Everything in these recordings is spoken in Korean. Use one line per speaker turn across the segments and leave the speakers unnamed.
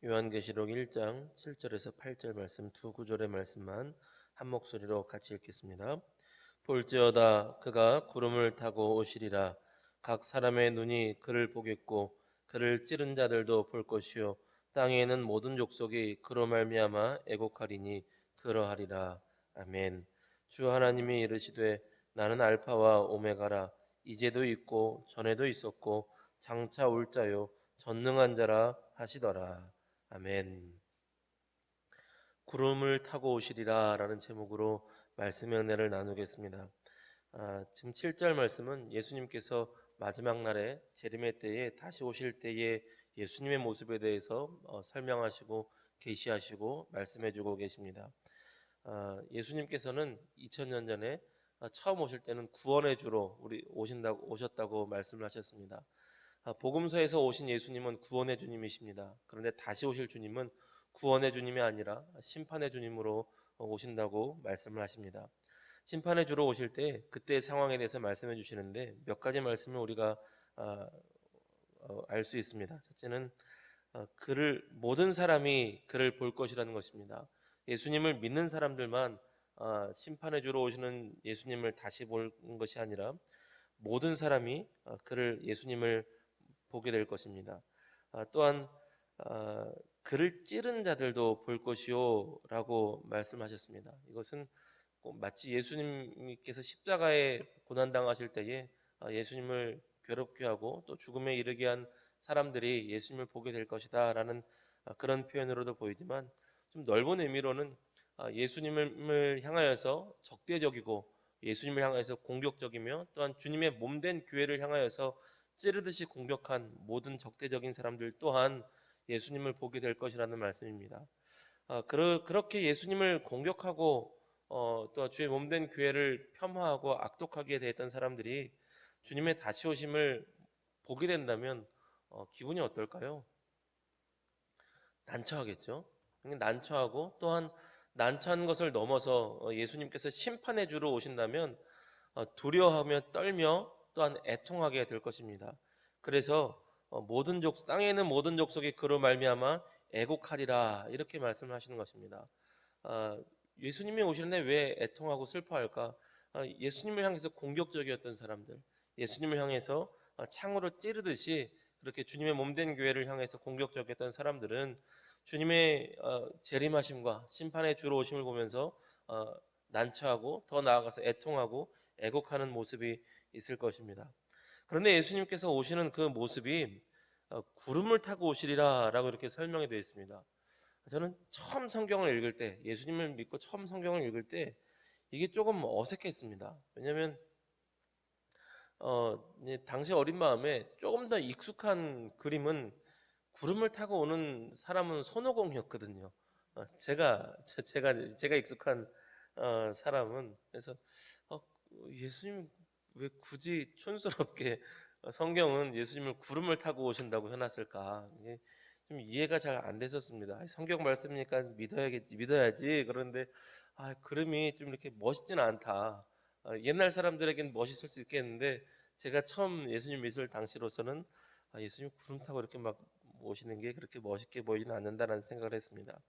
요한계시록 1장 7절에서 8절 말씀 두 구절의 말씀만 한 목소리로 같이 읽겠습니다. 볼지어다 그가 구름을 타고 오시리라. 각 사람의 눈이 그를 보겠고 그를 찌른 자들도 볼 것이요 땅에 있는 모든 족속이 그로 말미암아 애곡하리니 그러하리라. 아멘. 주 하나님이 이르시되 나는 알파와 오메가라. 이제도 있고 전에도 있었고 장차 올 자요 전능한 자라 하시더라. 아멘. 구름을 타고 오시리라 라는 제목으로 말씀의 은혜를 나누겠습니다. 지금 7절 말씀은 예수님께서 마지막 날에 재림의 때에 다시 오실 때에 예수님의 모습에 대해서 설명하시고 계시하시고 말씀해주고 계십니다. 예수님께서는 2000년 전에 처음 오실 때는 구원의 주로 오셨다고 말씀을 하셨습니다. 복음서에서 오신 예수님은 구원의 주님이십니다. 그런데 다시 오실 주님은 구원의 주님이 아니라 심판의 주님으로 오신다고 말씀을 하십니다. 심판의 주로 오실 때 그때의 상황에 대해서 말씀해 주시는데 몇 가지 말씀을 우리가 알 수 있습니다. 첫째는 그를 모든 사람이 그를 볼 것이라는 것입니다. 예수님을 믿는 사람들만 심판의 주로 오시는 예수님을 다시 보는 것이 아니라 모든 사람이 그를 예수님을 보게 될 것입니다. 또한 그를 찌른 자들도 볼 것이요 라고 말씀하셨습니다. 이것은 마치 예수님께서 십자가에 고난당하실 때에 예수님을 괴롭게 하고 또 죽음에 이르게 한 사람들이 예수님을 보게 될 것이다 라는 그런 표현으로도 보이지만 좀 넓은 의미로는 예수님을 향하여서 적대적이고 예수님을 향하여서 공격적이며 또한 주님의 몸된 교회를 향하여서 찌르듯이 공격한 모든 적대적인 사람들 또한 예수님을 보게 될 것이라는 말씀입니다. 그렇게 예수님을 공격하고 또 주의 몸된 교회를 폄하하고 악독하게 대했던 사람들이 주님의 다시 오심을 보게 된다면 기분이 어떨까요? 난처하겠죠. 난처하고 또한 난처한 것을 넘어서 예수님께서 심판의 주로 오신다면 두려워하며 떨며 또한 애통하게 될 것입니다. 그래서 땅에 있는 모든 족속이 그로 말미암아 애곡하리라 이렇게 말씀하시는 것입니다. 예수님이 오시는데 왜 애통하고 슬퍼할까? 예수님을 향해서 공격적이었던 사람들, 예수님을 향해서 창으로 찌르듯이 그렇게 주님의 몸된 교회를 향해서 공격적이었던 사람들은 주님의 재림하심과 심판의 주로 오심을 보면서 난처하고 더 나아가서 애통하고 애곡하는 모습이 있을 것입니다. 그런데 예수님께서 오시는 그 모습이 구름을 타고 오시리라라고 이렇게 설명이 되어 있습니다. 저는 처음 성경을 읽을 때 예수님을 믿고 처음 성경을 읽을 때 이게 조금 어색했습니다. 왜냐하면 당시 어린 마음에 조금 더 익숙한 그림은 구름을 타고 오는 사람은 손오공이었거든요. 제가 익숙한 사람은 그래서 어, 예수님 왜 굳이 촌스럽게 성경은 예수님을 구름을 타고 오신다고 해놨을까? 이게 좀 이해가 잘 안 됐었습니다. 성경 말씀이니까 믿어야지. 그런데 구름이 좀 이렇게 멋있지는 않다. 옛날 사람들에겐 멋있을 수 있겠는데 제가 처음 예수님 믿을 당시로서는 예수님 구름 타고 이렇게 막 오시는 게 그렇게 멋있게 보이지는 않는다라는 생각을 했습니다.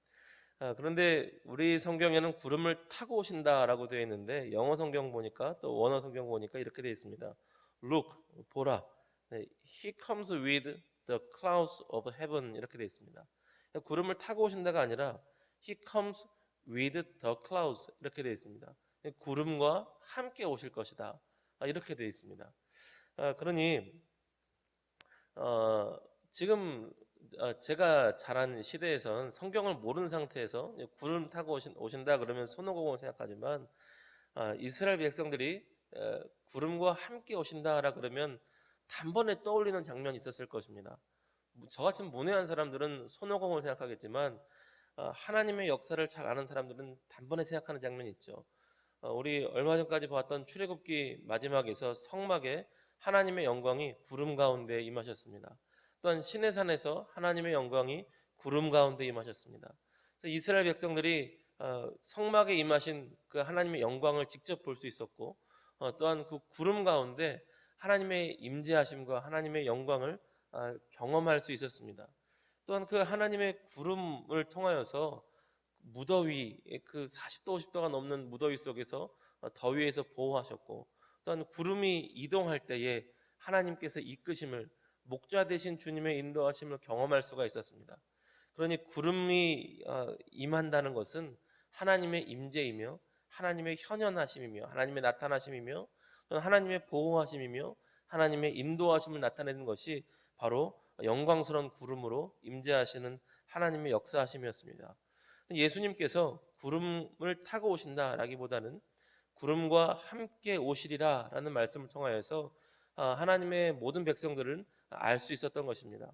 그런데 우리 성경에는 구름을 타고 오신다라고 되어 있는데 영어 성경 보니까 또 원어 성경 보니까 이렇게 되어 있습니다. Look, 보라. 네, He comes with the clouds of heaven 이렇게 되어 있습니다. 구름을 타고 오신다가 아니라 He comes with the clouds 이렇게 되어 있습니다. 구름과 함께 오실 것이다. 이렇게 되어 있습니다. 그러니 지금 제가 자란 시대에선 성경을 모르는 상태에서 구름 타고 오신다 그러면 손오공을 생각하지만 이스라엘 백성들이 구름과 함께 오신다라 그러면 단번에 떠올리는 장면이 있었을 것입니다. 저같이 문외한 사람들은 손오공을 생각하겠지만 하나님의 역사를 잘 아는 사람들은 단번에 생각하는 장면이 있죠. 우리 얼마 전까지 봤던 출애굽기 마지막에서 성막에 하나님의 영광이 구름 가운데 임하셨습니다. 또한 시내산에서 하나님의 영광이 구름 가운데 임하셨습니다. 그래서 이스라엘 백성들이 성막에 임하신 그 하나님의 영광을 직접 볼 수 있었고 또한 그 구름 가운데 하나님의 임재하심과 하나님의 영광을 경험할 수 있었습니다. 또한 그 하나님의 구름을 통하여서 무더위, 그 40도 50도가 넘는 무더위 속에서 더위에서 보호하셨고, 또한 구름이 이동할 때에 하나님께서 이끄심을, 목자 되신 주님의 인도하심을 경험할 수가 있었습니다. 그러니 구름이 임한다는 것은 하나님의 임재이며 하나님의 현현하심이며 하나님의 나타나심이며 또는 하나님의 보호하심이며 하나님의 인도하심을 나타내는 것이 바로 영광스러운 구름으로 임재하시는 하나님의 역사하심이었습니다. 예수님께서 구름을 타고 오신다라기보다는 구름과 함께 오시리라라는 말씀을 통하여서 하나님의 모든 백성들은 알 수 있었던 것입니다.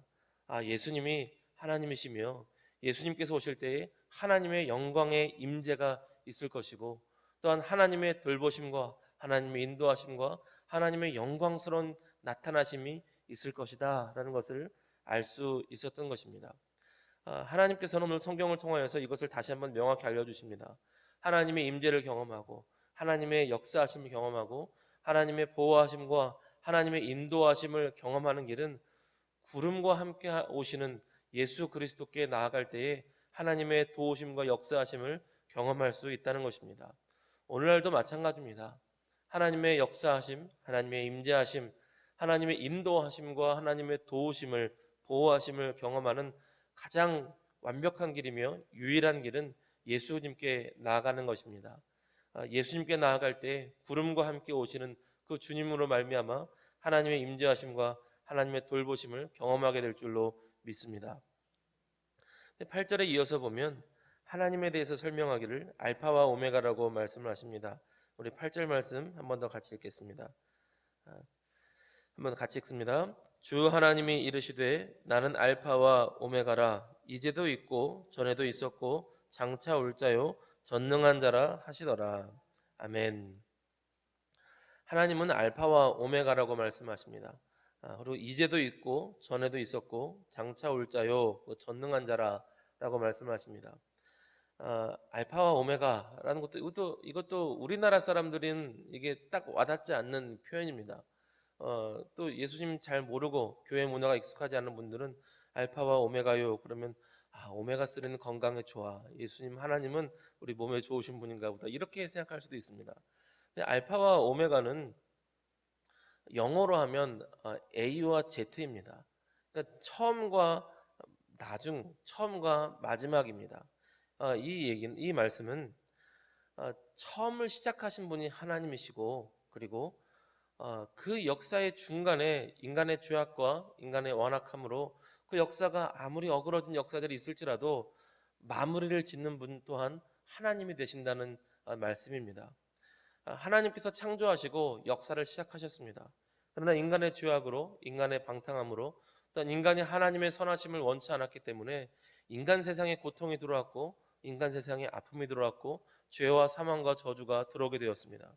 예수님이 하나님이시며 예수님께서 오실 때에 하나님의 영광의 임재가 있을 것이고, 또한 하나님의 돌보심과 하나님의 인도하심과 하나님의 영광스러운 나타나심이 있을 것이다라는 것을 알 수 있었던 것입니다. 하나님께서는 오늘 성경을 통하여서 이것을 다시 한번 명확히 알려주십니다. 하나님의 임재를 경험하고 하나님의 역사하심을 경험하고 하나님의 보호하심과 하나님의 인도하심을 경험하는 길은 구름과 함께 오시는 예수 그리스도께 나아갈 때에 하나님의 도우심과 역사하심을 경험할 수 있다는 것입니다. 오늘날도 마찬가지입니다. 하나님의 역사하심, 하나님의 임재하심, 하나님의 인도하심과 하나님의 도우심을, 보호하심을 경험하는 가장 완벽한 길이며 유일한 길은 예수님께 나아가는 것입니다. 예수님께 나아갈 때 구름과 함께 오시는 그 주님으로 말미암아 하나님의 임재하심과 하나님의 돌보심을 경험하게 될 줄로 믿습니다. 8절에 이어서 보면 하나님에 대해서 설명하기를 알파와 오메가라고 말씀을 하십니다. 우리 8절 말씀 한 번 더 같이 읽겠습니다. 한번 같이 읽습니다. 주 하나님이 이르시되 나는 알파와 오메가라, 이제도 있고 전에도 있었고 장차 올 자요 전능한 자라 하시더라. 아멘. 하나님은 알파와 오메가라고 말씀하십니다. 그리고 이제도 있고 전에도 있었고 장차 올 자요 전능한 자라라고 말씀하십니다. 알파와 오메가라는 것도 이것도 우리나라 사람들은 이게 딱 와닿지 않는 표현입니다. 또 예수님 잘 모르고 교회 문화가 익숙하지 않은 분들은 알파와 오메가요 그러면 오메가3는 건강에 좋아, 예수님 하나님은 우리 몸에 좋으신 분인가 보다, 이렇게 생각할 수도 있습니다. 근데 알파와 오메가는 영어로 하면 A와 Z입니다. 그러니까 처음과 나중, 처음과 마지막입니다. 이 말씀은 처음을 시작하신 분이 하나님이시고, 그리고 그 역사의 중간에 인간의 죄악과 인간의 완악함으로 그 역사가 아무리 어그러진 역사들이 있을지라도 마무리를 짓는 분 또한 하나님이 되신다는 말씀입니다. 하나님께서 창조하시고 역사를 시작하셨습니다. 그러나 인간의 죄악으로, 인간의 방탕함으로, 또한 인간이 하나님의 선하심을 원치 않았기 때문에 인간 세상에 고통이 들어왔고 인간 세상에 아픔이 들어왔고 죄와 사망과 저주가 들어오게 되었습니다.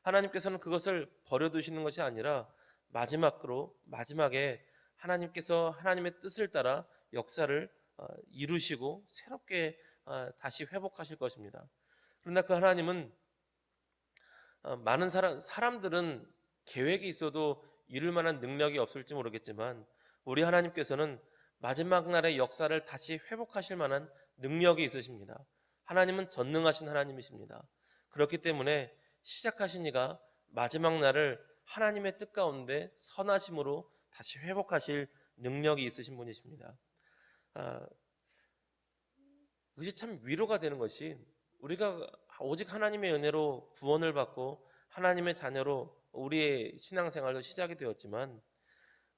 하나님께서는 그것을 버려두시는 것이 아니라 마지막에 하나님께서 하나님의 뜻을 따라 역사를 이루시고 새롭게 다시 회복하실 것입니다. 그러나 그 하나님은 많은 사람들은 계획이 있어도 이룰 만한 능력이 없을지 모르겠지만 우리 하나님께서는 마지막 날의 역사를 다시 회복하실 만한 능력이 있으십니다. 하나님은 전능하신 하나님이십니다. 그렇기 때문에 시작하신 이가 마지막 날을 하나님의 뜻 가운데 선하심으로 다시 회복하실 능력이 있으신 분이십니다. 그것이 참 위로가 되는 것이, 우리가 오직 하나님의 은혜로 구원을 받고 하나님의 자녀로 우리의 신앙생활도 시작이 되었지만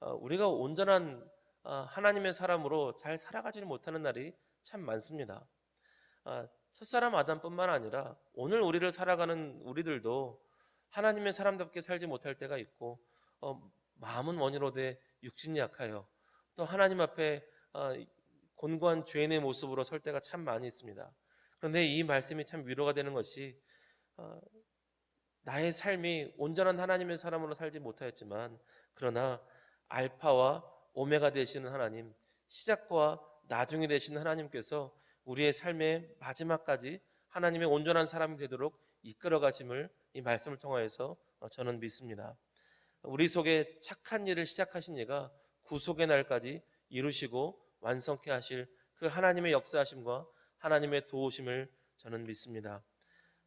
우리가 온전한 하나님의 사람으로 잘 살아가지는 못하는 날이 참 많습니다. 첫사람 아담뿐만 아니라 오늘 우리를 살아가는 우리들도 하나님의 사람답게 살지 못할 때가 있고 마음은 원이로되 육신이 약하여 또 하나님 앞에 곤고한 죄인의 모습으로 설 때가 참 많이 있습니다. 그런데 이 말씀이 참 위로가 되는 것이, 나의 삶이 온전한 하나님의 사람으로 살지 못하였지만 그러나 알파와 오메가 되시는 하나님, 시작과 나중이 되시는 하나님께서 우리의 삶의 마지막까지 하나님의 온전한 사람이 되도록 이끌어 가심을 이 말씀을 통하여서 저는 믿습니다. 우리 속에 착한 일을 시작하신 이가 구속의 날까지 이루시고 완성케 하실 그 하나님의 역사하심과 하나님의 도우심을 저는 믿습니다.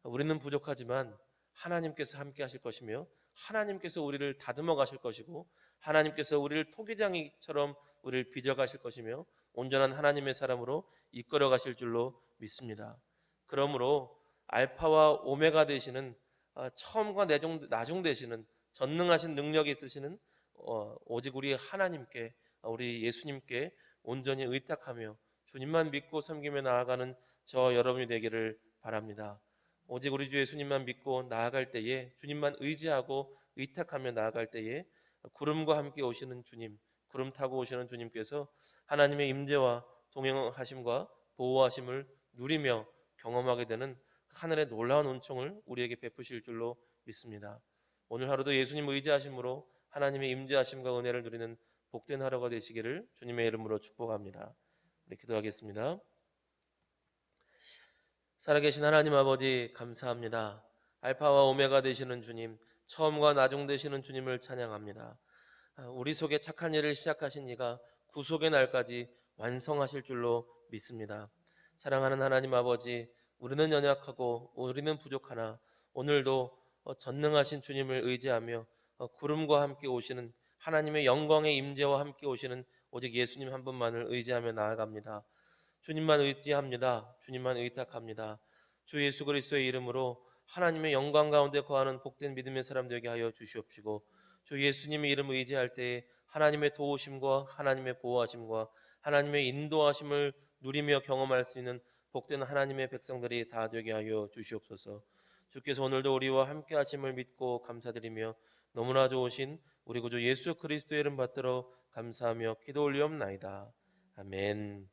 우리는 부족하지만 하나님께서 함께 하실 것이며 하나님께서 우리를 다듬어 가실 것이고 하나님께서 우리를 토기장이처럼 우리를 빚어 가실 것이며 온전한 하나님의 사람으로 이끌어 가실 줄로 믿습니다. 그러므로 알파와 오메가 되시는 처음과 나중 되시는 전능하신 능력이 있으시는 오직 우리 하나님께 우리 예수님께 온전히 의탁하며 주님만 믿고 섬기며 나아가는 저 여러분이 되기를 바랍니다. 오직 우리 주 예수님만 믿고 나아갈 때에 주님만 의지하고 의탁하며 나아갈 때에 구름과 함께 오시는 주님, 구름 타고 오시는 주님께서 하나님의 임재와 동행하심과 보호하심을 누리며 경험하게 되는 하늘의 놀라운 은총을 우리에게 베푸실 줄로 믿습니다. 오늘 하루도 예수님 의지하심으로 하나님의 임재하심과 은혜를 누리는 복된 하루가 되시기를 주님의 이름으로 축복합니다. 네, 기도하겠습니다. 살아계신 하나님 아버지 감사합니다. 알파와 오메가 되시는 주님, 처음과 나중 되시는 주님을 찬양합니다. 우리 속에 착한 일을 시작하신 이가 구속의 날까지 완성하실 줄로 믿습니다. 사랑하는 하나님 아버지, 우리는 연약하고 우리는 부족하나 오늘도 전능하신 주님을 의지하며 구름과 함께 오시는 하나님의 영광의 임재와 함께 오시는 오직 예수님 한 분만을 의지하며 나아갑니다. 주님만 의지합니다. 주님만 의탁합니다. 주 예수 그리스도의 이름으로 하나님의 영광 가운데 거하는 복된 믿음의 사람 되게 하여 주시옵시고 주 예수님의 이름을 의지할 때에 하나님의 도우심과 하나님의 보호하심과 하나님의 인도하심을 누리며 경험할 수 있는 복된 하나님의 백성들이 다 되게 하여 주시옵소서. 주께서 오늘도 우리와 함께 하심을 믿고 감사드리며 너무나 좋으신 우리 구주 예수 그리스도의 이름 받들어 감사하며 기도 올리옵나이다. 아멘.